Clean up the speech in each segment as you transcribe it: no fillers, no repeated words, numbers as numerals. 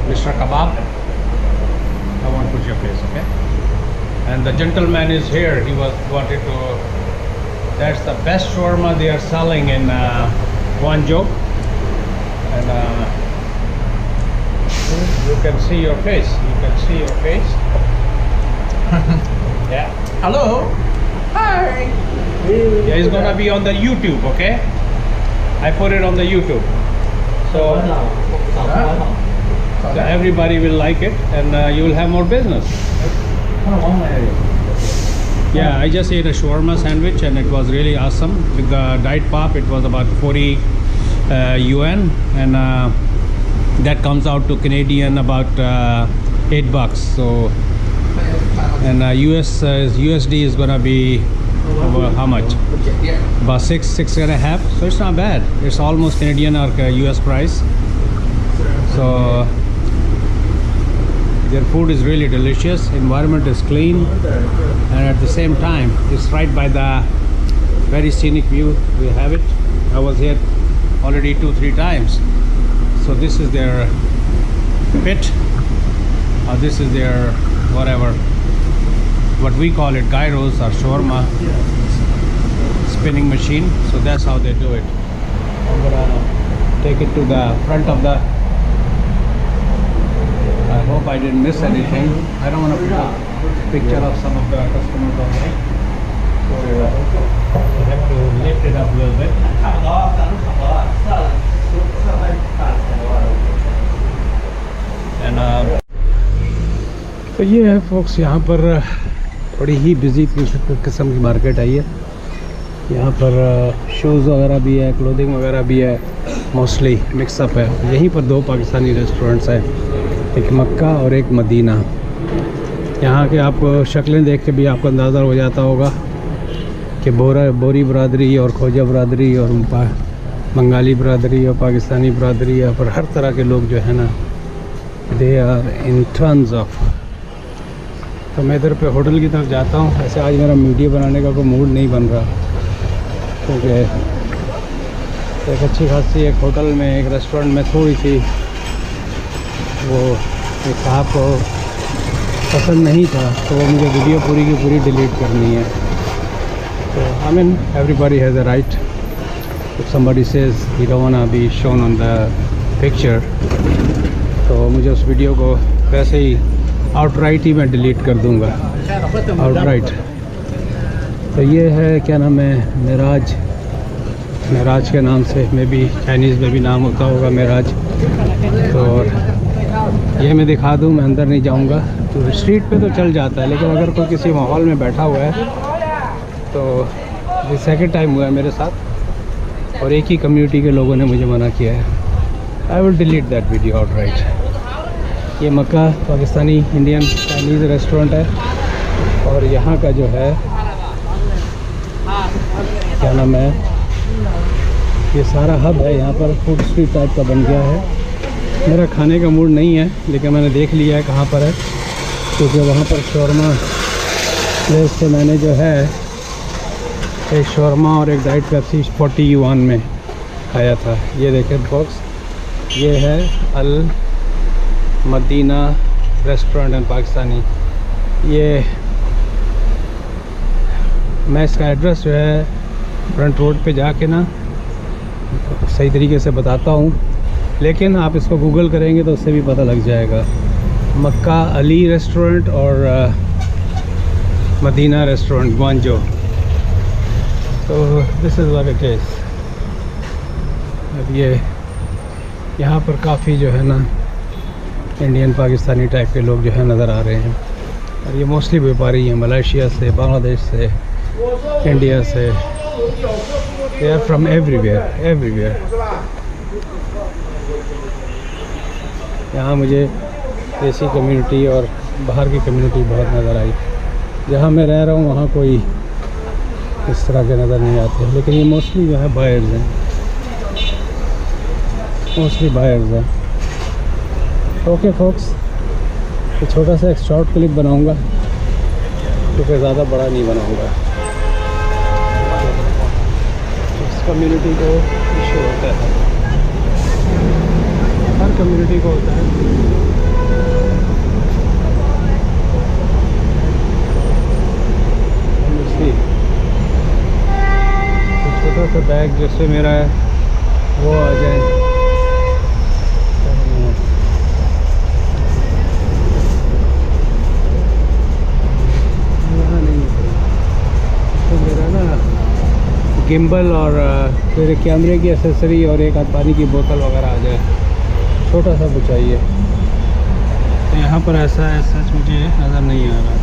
Mr. Kebab. I won't put your face, okay? And the gentleman is here. He wanted to. That's the best shawarma they are selling in Guangzhou. And you can see your face. You can see your face. Yeah. Hello. Hi. Yeah, it's gonna be on the YouTube, okay? I put it on the YouTube, so everybody will like it, and you will have more business. Yeah, I just ate a shawarma sandwich, and it was really awesome. With the diet pop, it was about 40 yuan, and that comes out to Canadian about $8. So, and USD is gonna be how much? About six and a half. So it's not bad. It's almost Canadian or US price. So their food is really delicious. Environment is clean, and at the same time, it's right by the very scenic view. We have it. I was here already 2-3 times. So this is their pit, or this is their whatever. What we call it gyros or shawarma spinning machine. So that's how they do it. I'm gonna take it to the front of the. I hope I didn't miss anything. I don't want to put a picture of some of the customers online. So I have to lift it up a little bit. And तो ये है folks, यहाँ पर बड़ी ही busy किस्म की market I है। यहाँ पर शूज़ वगैरह भी है, क्लोथिंग वगैरह भी है, मोस्टली मिक्सअप है। यहीं पर 2 पाकिस्तानी रेस्टोरेंट्स हैं, एक मक्का और एक मदीना। यहाँ के आपको शक्लें देख के भी आपको अंदाज़ा हो जाता होगा कि बोरी बरादरी और खोजा बरादरी और बंगाली बरादरी और पाकिस्तानी बरादरी, यहाँ पर हर तरह के लोग जो है ना, they are in turns of. तो मैं इधर पे होटल की तरफ जाता हूँ। ऐसे आज मेरा वीडियो बनाने का कोई मूड नहीं बन रहा, क्योंकि एक अच्छी खासी एक होटल में, एक रेस्टोरेंट में थोड़ी सी वो एक साहब को पसंद नहीं था, तो वो मुझे वीडियो पूरी की पूरी डिलीट करनी है। तो I mean everybody has a right, if somebody says he don't want to be shown on the picture, तो मुझे उस वीडियो को वैसे ही आउटराइट ही मैं डिलीट कर दूंगा, आउटराइट। तो ये है, क्या नाम है, मेराज के नाम से, मे भी चाइनीज़ में भी नाम होता होगा मेराज। तो ये मैं दिखा दूं, मैं अंदर नहीं जाऊंगा। तो स्ट्रीट पे तो चल जाता है, लेकिन अगर कोई किसी माहौल में बैठा हुआ है तो ये सेकंड टाइम हुआ है मेरे साथ, और एक ही कम्युनिटी के लोगों ने मुझे मना किया है। I will delete that video outright. ये मक्का पाकिस्तानी इंडियन चाइनीज़ रेस्टोरेंट है, और यहाँ का जो है, क्या नाम है, ये सारा हब है। यहाँ पर फूड स्ट्रीट टाइप का बन गया है। मेरा खाने का मूड नहीं है, लेकिन मैंने देख लिया है कहाँ पर है, क्योंकि वहाँ पर शौरमा प्लेस से मैंने जो है एक शौरमा और एक डाइट पेप्सी 40 युआन में खाया था। ये देखें बॉक्स, ये है अल मदीना रेस्टोरेंट एंड पाकिस्तानी। ये मैं इसका एड्रेस जो है फ्रंट रोड पे जाके ना सही तरीके से बताता हूँ, लेकिन आप इसको गूगल करेंगे तो उससे भी पता लग जाएगा। मक्का अली रेस्टोरेंट और मदीना रेस्टोरेंट ग्वांजो। तो this is what it is. अब ये यहाँ पर काफ़ी जो है ना इंडियन पाकिस्तानी टाइप के लोग जो है नज़र आ रहे हैं, और ये मोस्टली व्यापारी हैं, मलेशिया से, बांग्लादेश से, इंडिया से। They are from everywhere. यहाँ मुझे देसी कम्युनिटी और बाहर की कम्युनिटी बहुत नज़र आई। जहाँ मैं रह रहा हूँ वहाँ कोई इस तरह के नज़र नहीं आते, लेकिन ये मोस्टली जो है बायर्स हैं, मोस्टली बायर्स हैं। ओके फोक्स, तो छोटा सा एक शॉर्ट क्लिप बनाऊंगा, क्योंकि ज़्यादा बड़ा नहीं बनाऊंगा। इस कम्युनिटी को इशू होता है, हर कम्युनिटी को होता है। पे बैग जैसे मेरा है वो आ जाए। यहाँ नहीं है तो मेरा ना गिम्बल और फिर कैमरे की एसेसरी और एक आध पानी की बोतल वगैरह आ जाए, छोटा सा कुछ चाहिए। तो यहाँ पर ऐसा है, सच मुझे नज़र नहीं आ रहा।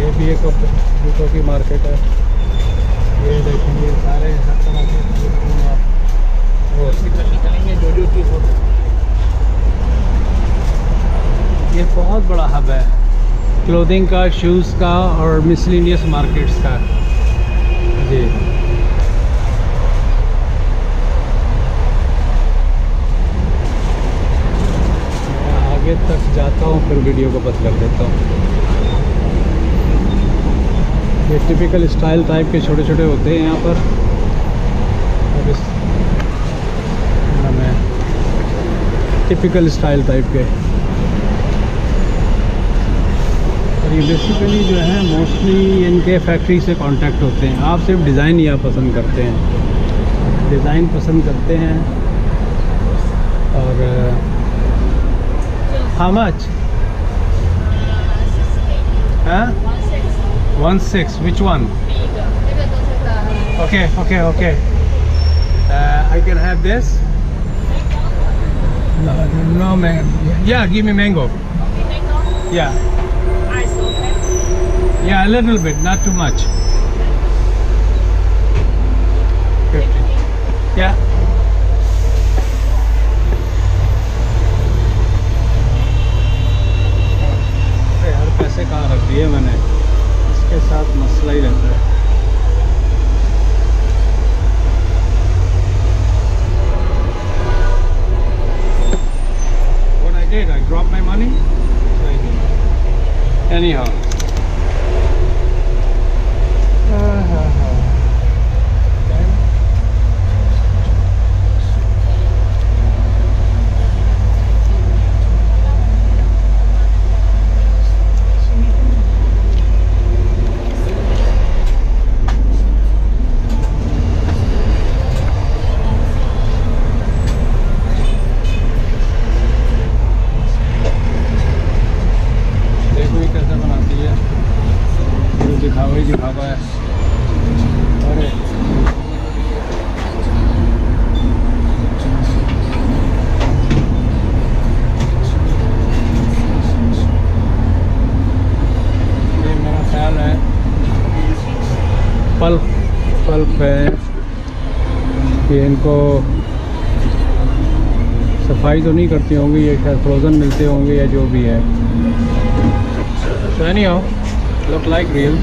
ये भी एक जूतों की मार्केट है। ये देखेंगे सारे हर तरह के वो निकलेंगे जो चीज़ हो। ये बहुत बड़ा हब है क्लोथिंग का, शूज़ का और मिसलिनियस मार्केट्स का जी। मैं आगे तक जाता हूँ फिर वीडियो को बंद कर देता हूँ। ये टिपिकल स्टाइल टाइप के छोटे छोटे होते हैं यहाँ पर। और इस में टिपिकल स्टाइल टाइप के, और ये बेसिकली जो है मोस्टली इनके फैक्ट्री से कांटेक्ट होते हैं। आप सिर्फ डिज़ाइन यहाँ पसंद करते हैं, डिज़ाइन पसंद करते हैं। और हाउ मच? हाँ 1.6 which one? Okay. I can have this. No man. Yeah, give me mango. Yeah. Ice, okay? Yeah, a little bit, not too much. 50. Yeah. यार पैसे कहाँ रख दिए मैंने, इसके साथ मसला ही रहता है। What I did, I dropped my money. Anyhow. दिखावा है। अरे ये मेरा ख्याल है पल्प है कि इनको सफाई तो नहीं करती होंगी, ये शायद फ्रोज़न मिलते होंगे या जो भी है। So anyhow, look like real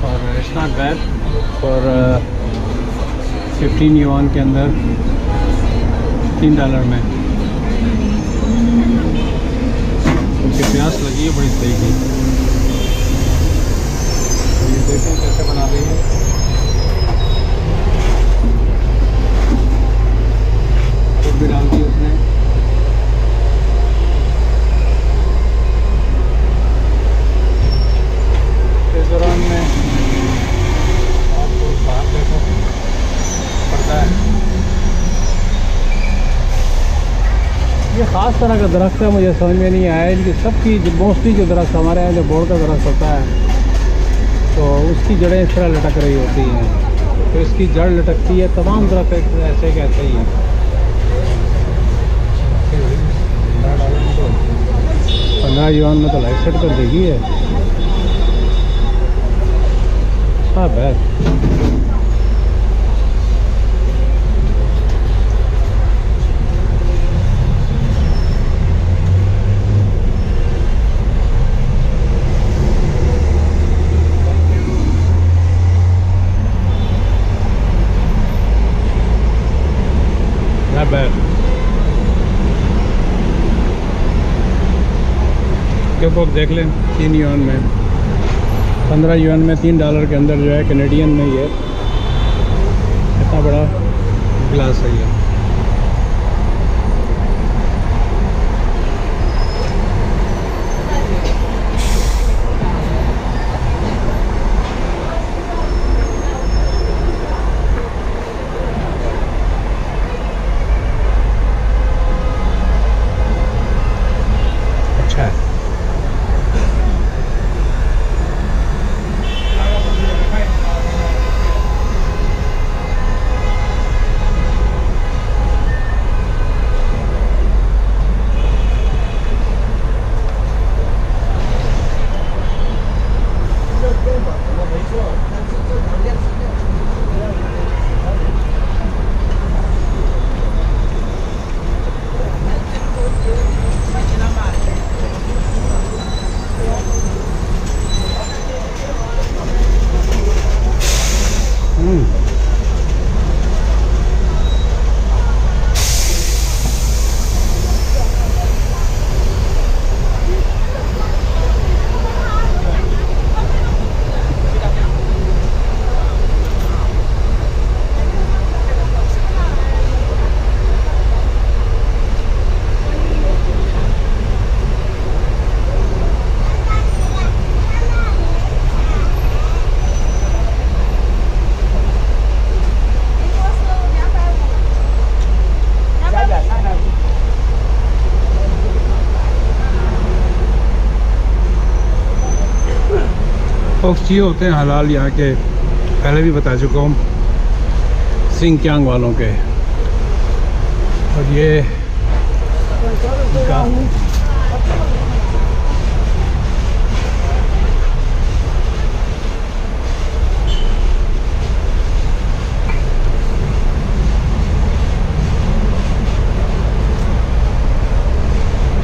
और it's not bad for 15 yuan के अंदर $3 में। उनकी प्यास लगी है बड़ी सही की। ये देखें कैसे बना रही है। दूध भी डाल दी उसने। इस दौरान में आपको बाहर देखो पड़ता है। ये ख़ास तरह का दरख्त है, मुझे समझ में नहीं आया। इनकी सबकी मोस्टली जो दरख्त हमारे यहाँ जो बोर्ड का दरख्त होता है तो उसकी जड़ें इस तरह लटक रही होती हैं, तो इसकी जड़ लटकती है। तमाम दरख्त ऐसे कहते ही हैं। 15 युआन में तो लाइट सेट कर देगी है। हाँ बैड। Not bad. के बुक देख लें 3 युआन में, 15 युआन में $3 के अंदर जो है कैनेडियन में ये इतना बड़ा गिलास है ये। फोक्स ये होते हैं हलाल यहाँ के, पहले भी बता चुका हूँ, सिंकियांग वालों के। और ये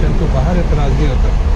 जिनको बाहर एतराज़ नहीं होता।